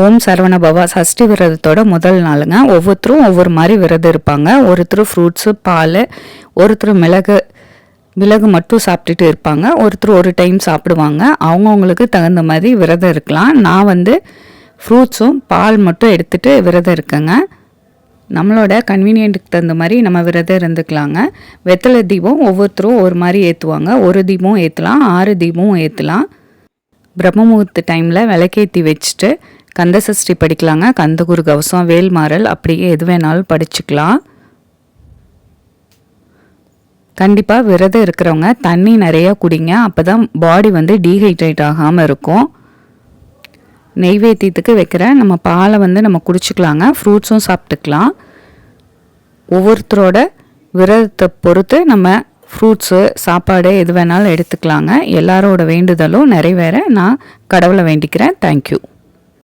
ஓம் சரவண பவா சஷ்டி விரதத்தோட முதல் நாளுங்க. ஒவ்வொருத்தரும் ஒவ்வொரு மாதிரி விரதம் இருப்பாங்க. ஒருத்தர் ஃப்ரூட்ஸு, பால், ஒருத்தர் மிளகு மட்டும் சாப்பிட்டுட்டு இருப்பாங்க. ஒருத்தர் ஒரு டைம் சாப்பிடுவாங்க. அவங்கவுங்களுக்கு தகுந்த மாதிரி விரதம் இருக்கலாம். நான் ஃப்ரூட்ஸும் பால் மட்டும் எடுத்துகிட்டு விரதம் இருக்கேங்க. நம்மளோட கன்வீனியன்ட்டுக்கு தகுந்த மாதிரி நம்ம விரதம் இருந்துக்கலாங்க. வெத்தலை தீபம் ஒவ்வொருத்தரும் ஒரு மாதிரி ஏற்றுவாங்க. ஒரு தீபம் ஏற்றலாம், 6 தீபமும் ஏற்றலாம். பிரம்ம முகூர்த்த டைமில் விளக்கேற்றி வச்சுட்டு கந்த சஷ்டி படிக்கலாங்க. கந்தகுரு கவசம், வேல்மாறல் அப்படியே எது வேணாலும் படிச்சுக்கலாம். கண்டிப்பாக விரதம் இருக்கிறவங்க தண்ணி நிறையா குடிங்க. அப்போ தான் பாடி டீஹைட்ரேட் ஆகாமல் இருக்கும். நெய்வேத்தியத்துக்கு வைக்கிற நம்ம பாலை நம்ம குடிச்சிக்கலாங்க. ஃப்ரூட்ஸும் சாப்பிட்டுக்கலாம். ஒவ்வொருத்தரோட விரதத்தை பொறுத்து நம்ம ஃப்ரூட்ஸு, சாப்பாடு எது வேணாலும் எடுத்துக்கலாங்க. எல்லாரோட வேண்டுதலும் நிறைவேற நான் கடவுளை வேண்டிக்கிறேன். தேங்க்யூ.